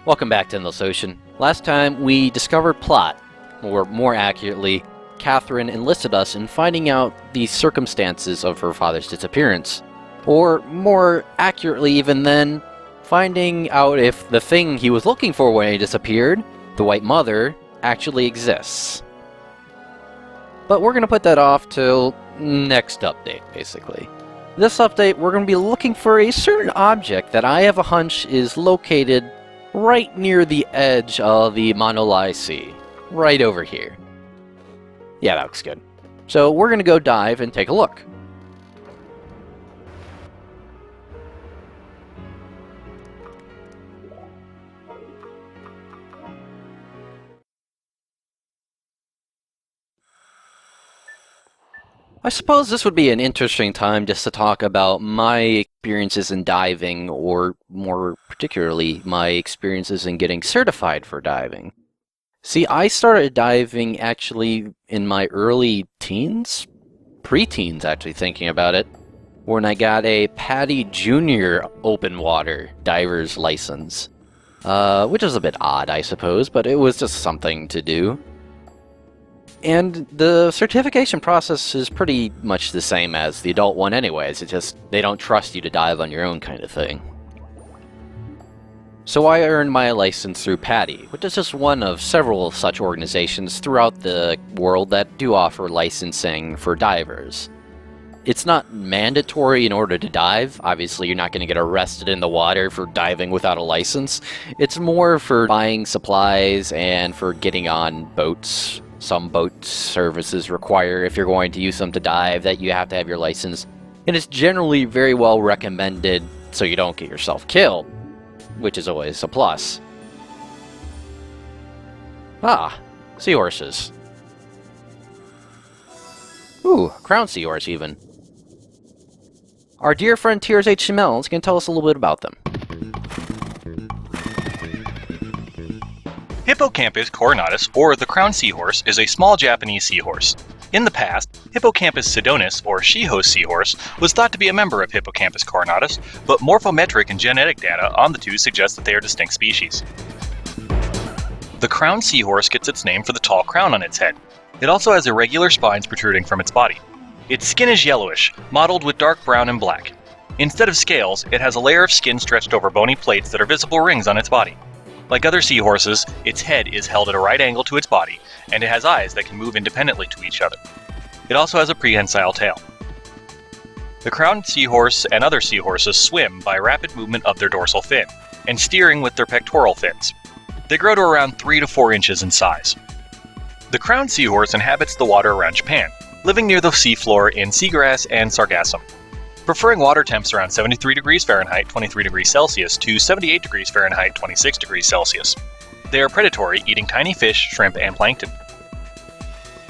Welcome back to Endless Ocean. Last time we discovered Plot, or more accurately, Catherine enlisted us in finding out the circumstances of her father's disappearance. Or more accurately even then, finding out if the thing he was looking for when he disappeared, the White Mother, actually exists. But we're going to put that off till next update, basically. This update, we're going to be looking for a certain object that I have a hunch is located right near the edge of the Monolai Sea. Right over here. Yeah, that looks good. So we're going to go dive and take a look. I suppose this would be an interesting time just to talk about my experiences in diving, or more particularly, my experiences in getting certified for diving. See, I started diving actually in my early teens? Pre-teens, actually, thinking about it, when I got a PADI Junior open water diver's license. Which is a bit odd, I suppose, but it was just something to do. And the certification process is pretty much the same as the adult one anyways, it's just they don't trust you to dive on your own kind of thing. So I earned my license through PADI, which is just one of several such organizations throughout the world that do offer licensing for divers. It's not mandatory in order to dive. Obviously, you're not going to get arrested in the water for diving without a license. It's more for buying supplies and for getting on boats. Some boat services require, if you're going to use them to dive, that you have to have your license. And it's generally very well recommended so you don't get yourself killed, which is always a plus. Ah, seahorses. Ooh, Crown Seahorse even. Our dear friend Tears HTML is going to tell us a little bit about them. Hippocampus coronatus, or the Crown Seahorse, is a small Japanese seahorse. In the past, Hippocampus sidonis, or Shiho seahorse, was thought to be a member of Hippocampus coronatus, but morphometric and genetic data on the two suggest that they are distinct species. The Crown Seahorse gets its name for the tall crown on its head. It also has irregular spines protruding from its body. Its skin is yellowish, mottled with dark brown and black. Instead of scales, it has a layer of skin stretched over bony plates that are visible rings on its body. Like other seahorses, its head is held at a right angle to its body, and it has eyes that can move independently to each other. It also has a prehensile tail. The Crown Seahorse and other seahorses swim by rapid movement of their dorsal fin, and steering with their pectoral fins. They grow to around 3 to 4 inches in size. The Crown Seahorse inhabits the water around Japan, living near the seafloor in seagrass and sargassum, preferring water temps around 73 degrees Fahrenheit, 23 degrees Celsius to 78 degrees Fahrenheit, 26 degrees Celsius. They are predatory, eating tiny fish, shrimp, and plankton.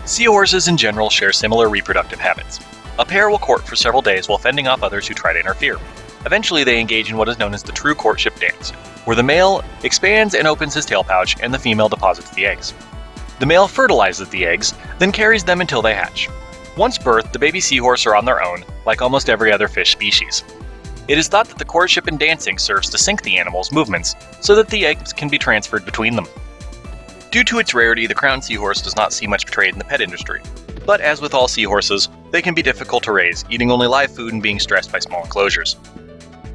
Seahorses in general share similar reproductive habits. A pair will court for several days while fending off others who try to interfere. Eventually they engage in what is known as the true courtship dance, where the male expands and opens his tail pouch and the female deposits the eggs. The male fertilizes the eggs, then carries them until they hatch. Once birthed, the baby seahorse are on their own, like almost every other fish species. It is thought that the courtship and dancing serves to sync the animals' movements, so that the eggs can be transferred between them. Due to its rarity, the Crown Seahorse does not see much trade in the pet industry. But as with all seahorses, they can be difficult to raise, eating only live food and being stressed by small enclosures.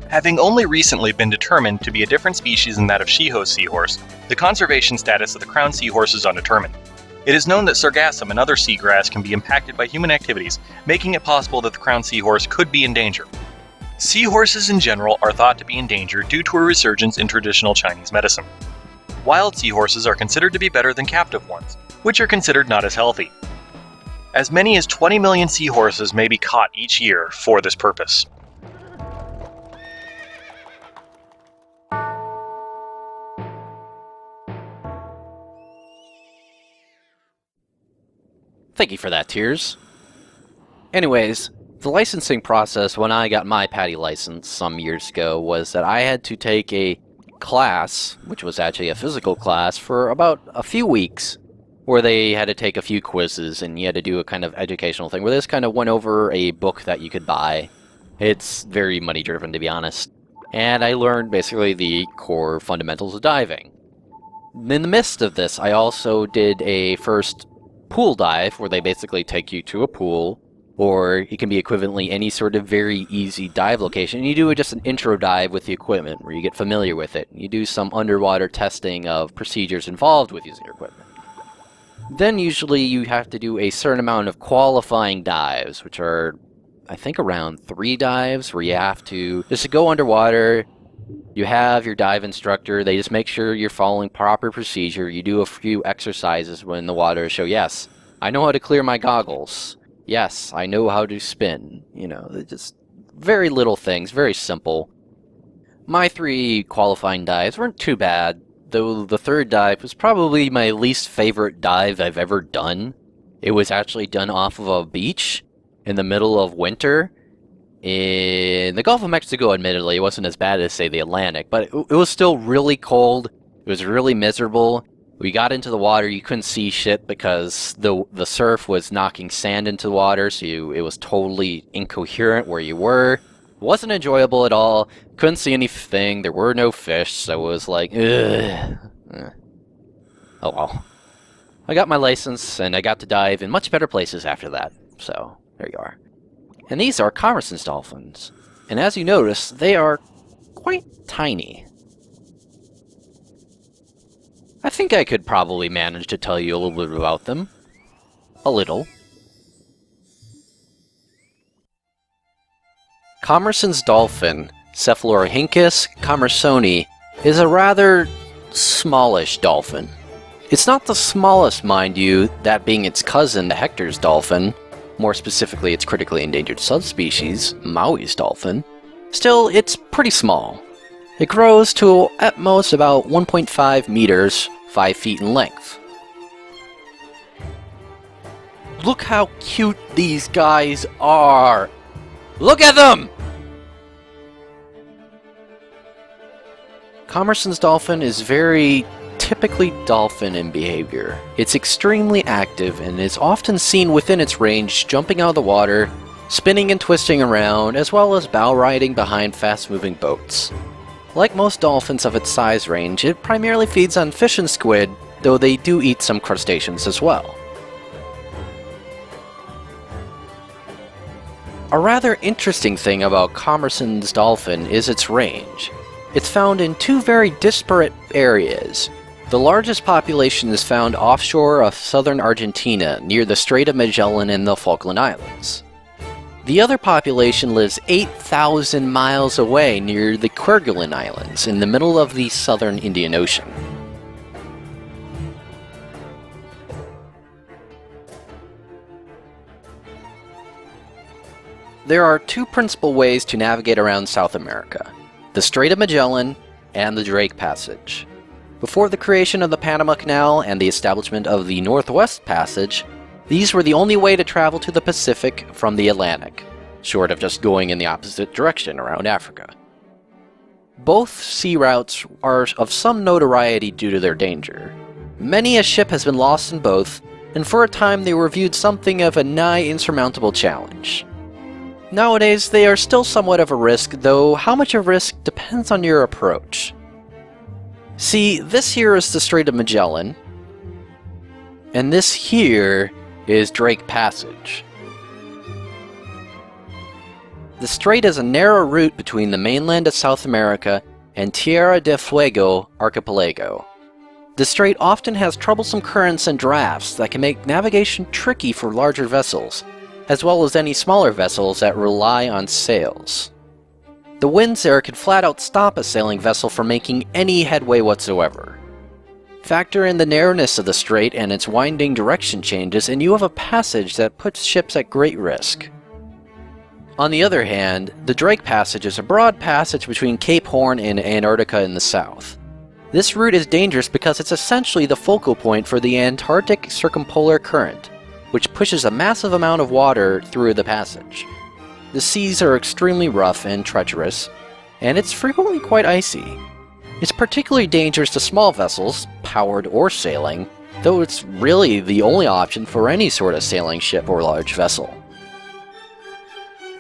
Having only recently been determined to be a different species than that of Shiho seahorse, the conservation status of the Crown Seahorse is undetermined. It is known that sargassum and other seagrass can be impacted by human activities, making it possible that the Crown Seahorse could be in danger. Seahorses in general are thought to be in danger due to a resurgence in traditional Chinese medicine. Wild seahorses are considered to be better than captive ones, which are considered not as healthy. As many as 20 million seahorses may be caught each year for this purpose. Thank you for that, Tears. Anyways, the licensing process when I got my PADI license some years ago was that I had to take a class, which was actually a physical class, for about a few weeks, where they had to take a few quizzes and you had to do a kind of educational thing, where this kind of went over a book that you could buy. It's very money driven, to be honest. and I learned basically the core fundamentals of diving. In the midst of this, I also did a first pool dive, where they basically take you to a pool, or it can be equivalently any sort of very easy dive location. And you do just an intro dive with the equipment, where you get familiar with it. You do some underwater testing of procedures involved with using your equipment. Then usually you have to do a certain amount of qualifying dives, which are, I think, around 3 dives, where you have to just go underwater. You have your dive instructor. They just make sure you're following proper procedure. You do a few exercises when the water show, yes, I know how to clear my goggles. Yes, I know how to spin. You know, just very little things, very simple. My 3 qualifying dives weren't too bad, though the 3rd dive was probably my least favorite dive I've ever done. It was actually done off of a beach in the middle of winter in the Gulf of Mexico. Admittedly, it wasn't as bad as, say, the Atlantic, but it was still really cold. It was really miserable. We got into the water, you couldn't see shit because the surf was knocking sand into the water, so it was totally incoherent where you were. It wasn't enjoyable at all. Couldn't see anything. There were no fish, so it was like, ugh. Oh well. I got my license, and I got to dive in much better places after that. So, there you are. And these are Commerson's dolphins. And as you notice, they are quite tiny. I think I could probably manage to tell you a little bit about them. A little. Commerson's dolphin, Cephalorhynchus commersoni, is a rather smallish dolphin. It's not the smallest, mind you, that being its cousin, the Hector's dolphin, more specifically its critically endangered subspecies, Maui's dolphin. Still, it's pretty small. It grows to at most about 1.5 meters, 5 feet in length. Look how cute these guys are! Look at them! Commerson's dolphin is very typically dolphin in behavior. It's extremely active and is often seen within its range, jumping out of the water, spinning and twisting around, as well as bow riding behind fast-moving boats. Like most dolphins of its size range, it primarily feeds on fish and squid, though they do eat some crustaceans as well. A rather interesting thing about Commerson's dolphin is its range. It's found in 2 very disparate areas. The largest population is found offshore of southern Argentina, near the Strait of Magellan and the Falkland Islands. The other population lives 8,000 miles away near the Kerguelen Islands, in the middle of the southern Indian Ocean. There are 2 principal ways to navigate around South America: the Strait of Magellan and the Drake Passage. Before the creation of the Panama Canal and the establishment of the Northwest Passage, these were the only way to travel to the Pacific from the Atlantic, short of just going in the opposite direction around Africa. Both sea routes are of some notoriety due to their danger. Many a ship has been lost in both, and for a time they were viewed something of a nigh insurmountable challenge. Nowadays, they are still somewhat of a risk, though how much of a risk depends on your approach. See, this here is the Strait of Magellan, and this here is Drake Passage. The strait is a narrow route between the mainland of South America and Tierra del Fuego archipelago. The strait often has troublesome currents and drafts that can make navigation tricky for larger vessels, as well as any smaller vessels that rely on sails. The winds there can flat out stop a sailing vessel from making any headway whatsoever. Factor in the narrowness of the strait and its winding direction changes, and you have a passage that puts ships at great risk. On the other hand, the Drake Passage is a broad passage between Cape Horn and Antarctica in the south. This route is dangerous because it's essentially the focal point for the Antarctic Circumpolar Current, which pushes a massive amount of water through the passage. The seas are extremely rough and treacherous, and it's frequently quite icy. It's particularly dangerous to small vessels, powered or sailing, though it's really the only option for any sort of sailing ship or large vessel.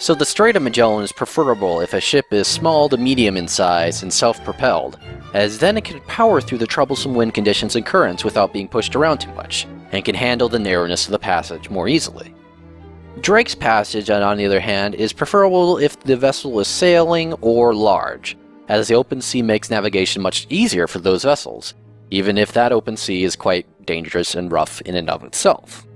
so the Strait of Magellan is preferable if a ship is small to medium in size and self-propelled, as then it can power through the troublesome wind conditions and currents without being pushed around too much, and can handle the narrowness of the passage more easily. Drake's Passage, on the other hand, is preferable if the vessel is sailing or large, as the open sea makes navigation much easier for those vessels, even if that open sea is quite dangerous and rough in and of itself.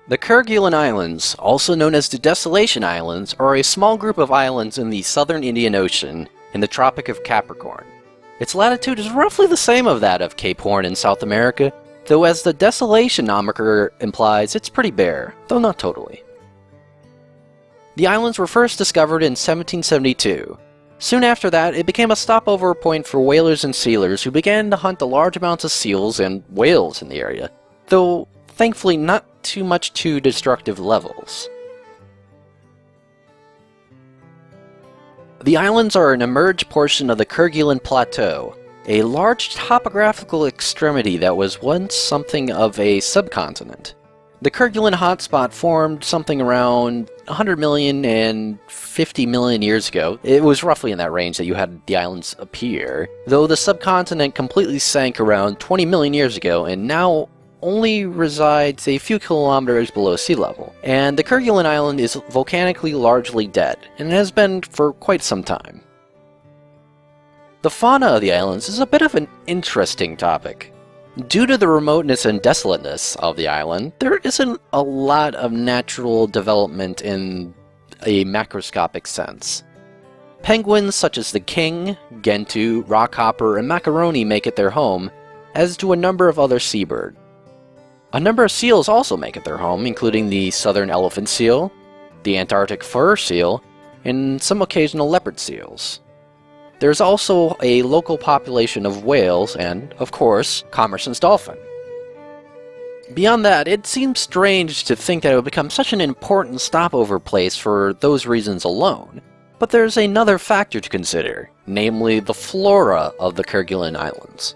The Kerguelen Islands, also known as the Desolation Islands, are a small group of islands in the southern Indian Ocean in the Tropic of Capricorn. Its latitude is roughly the same of that of Cape Horn in South America, though as the Desolation moniker implies, it's pretty bare, though not totally. The islands were first discovered in 1772. Soon after that, it became a stopover point for whalers and sealers who began to hunt the large amounts of seals and whales in the area, though thankfully not too much to destructive levels. The islands are an emerged portion of the Kerguelen Plateau, a large topographical extremity that was once something of a subcontinent. The Kerguelen hotspot formed something around 100 million and 50 million years ago. It was roughly in that range that you had the islands appear, though the subcontinent completely sank around 20 million years ago and now only resides a few kilometers below sea level, and the Kerguelen Island is volcanically largely dead, and has been for quite some time. The fauna of the islands is a bit of an interesting topic. Due to the remoteness and desolateness of the island, there isn't a lot of natural development in a macroscopic sense. Penguins such as the king, gentoo, rockhopper, and macaroni make it their home, as do a number of other seabirds. A number of seals also make it their home, including the southern elephant seal, the Antarctic fur seal, and some occasional leopard seals. There's also a local population of whales and, of course, Commerson's dolphin. Beyond that, it seems strange to think that it would become such an important stopover place for those reasons alone, but there's another factor to consider, namely the flora of the Kerguelen Islands.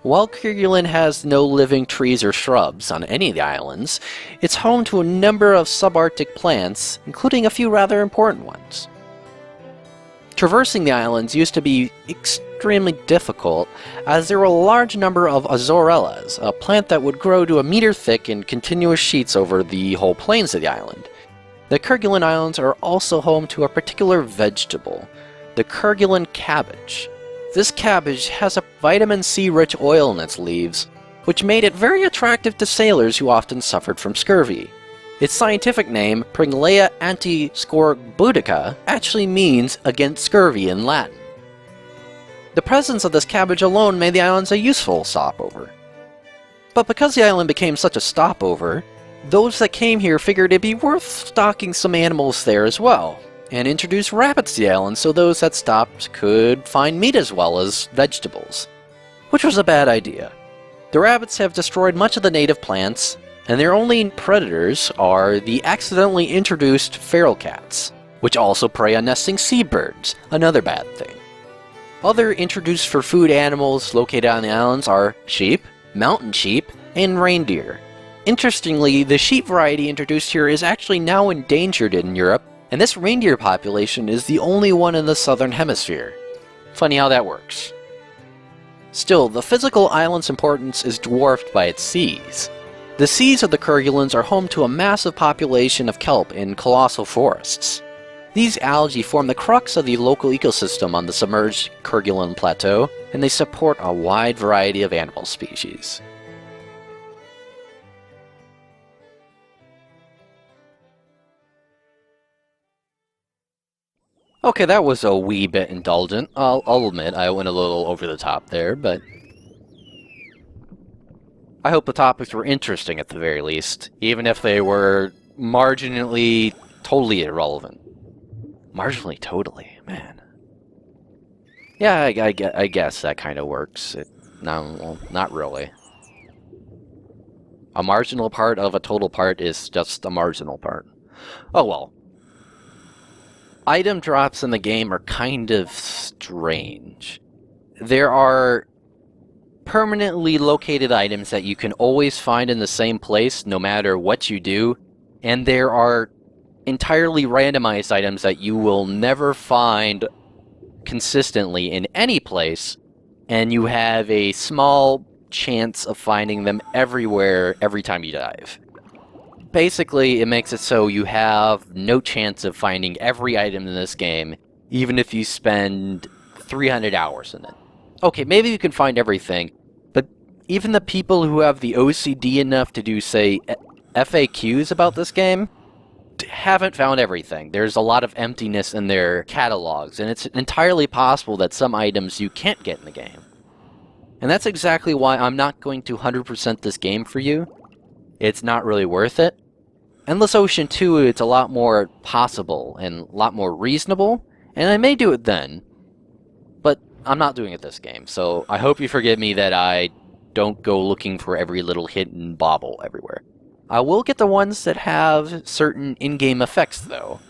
While Kerguelen has no living trees or shrubs on any of the islands, it's home to a number of subarctic plants, including a few rather important ones. Traversing the islands used to be extremely difficult, as there were a large number of azorellas, a plant that would grow to a meter thick in continuous sheets over the whole plains of the island. The Kerguelen Islands are also home to a particular vegetable, the Kerguelen cabbage. This cabbage has a vitamin C-rich oil in its leaves, which made it very attractive to sailors who often suffered from scurvy. Its scientific name, Pringleia antiscorbutica, actually means against scurvy in Latin. The presence of this cabbage alone made the islands a useful stopover. But because the island became such a stopover, those that came here figured it'd be worth stocking some animals there as well, and introduce rabbits to the island so those that stopped could find meat as well as vegetables. Which was a bad idea. The rabbits have destroyed much of the native plants, and their only predators are the accidentally introduced feral cats, which also prey on nesting seabirds, another bad thing. Other introduced for food animals located on the islands are sheep, mountain sheep, and reindeer. Interestingly, the sheep variety introduced here is actually now endangered in Europe, and this reindeer population is the only one in the southern hemisphere. Funny how that works. Still, the physical island's importance is dwarfed by its seas. The seas of the Kerguelens are home to a massive population of kelp in colossal forests. These algae form the crux of the local ecosystem on the submerged Kerguelen Plateau, and they support a wide variety of animal species. Okay, that was a wee bit indulgent. I'll admit I went a little over the top there, but I hope the topics were interesting at the very least, even if they were marginally totally irrelevant. Marginally totally, man. Yeah, I guess that kind of works. No, well, not really. A marginal part of a total part is just a marginal part. Oh well. Item drops in the game are kind of strange. There are permanently located items that you can always find in the same place no matter what you do, and there are entirely randomized items that you will never find consistently in any place, and you have a small chance of finding them everywhere every time you dive. Basically, it makes it so you have no chance of finding every item in this game, even if you spend 300 hours in it. Okay, maybe you can find everything, but even the people who have the OCD enough to do, say, FAQs about this game haven't found everything. There's a lot of emptiness in their catalogs, and it's entirely possible that some items you can't get in the game. And that's exactly why I'm not going to 100% this game for you. It's not really worth it. Endless Ocean 2, it's a lot more possible and a lot more reasonable, and I may do it then, but I'm not doing it this game, so I hope you forgive me that I don't go looking for every little hidden bauble everywhere. I will get the ones that have certain in-game effects, though.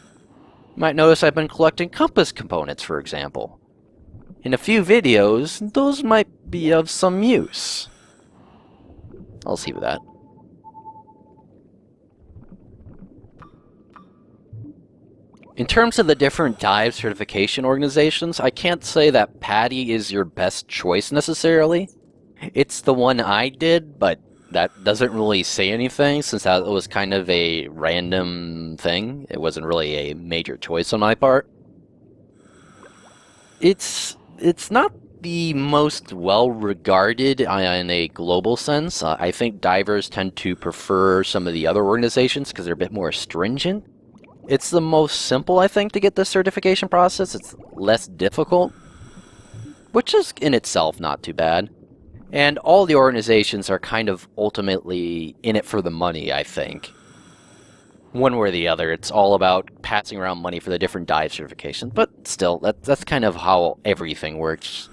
You might notice I've been collecting compass components, for example. In a few videos, those might be of some use. I'll see with that. In terms of the different dive certification organizations, I can't say that PADI is your best choice necessarily. It's the one I did, but that doesn't really say anything since that was kind of a random thing. It wasn't really a major choice on my part. It's not the most well-regarded in a global sense. I think divers tend to prefer some of the other organizations because they're a bit more stringent. It's the most simple, I think, to get this certification process. It's less difficult, which is in itself not too bad. And all the organizations are kind of ultimately in it for the money, I think. One way or the other, it's all about passing around money for the different dive certifications, but still, that's kind of how everything works.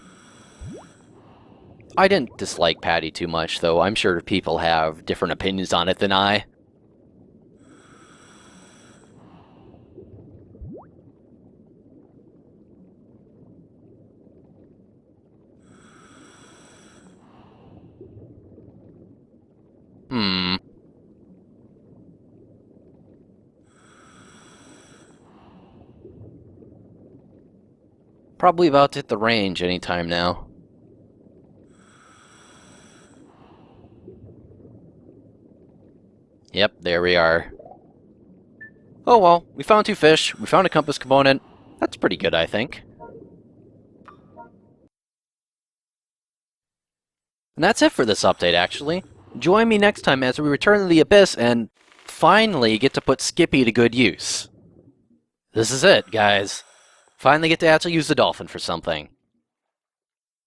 I didn't dislike PADI too much, though I'm sure people have different opinions on it than I. Probably about to hit the range anytime now. Yep, there we are. Oh well, we found 2 fish, we found a compass component. That's pretty good, I think. And that's it for this update, actually. Join me next time as we return to the Abyss and finally get to put Skippy to good use. This is it, guys. Finally get to actually use the dolphin for something.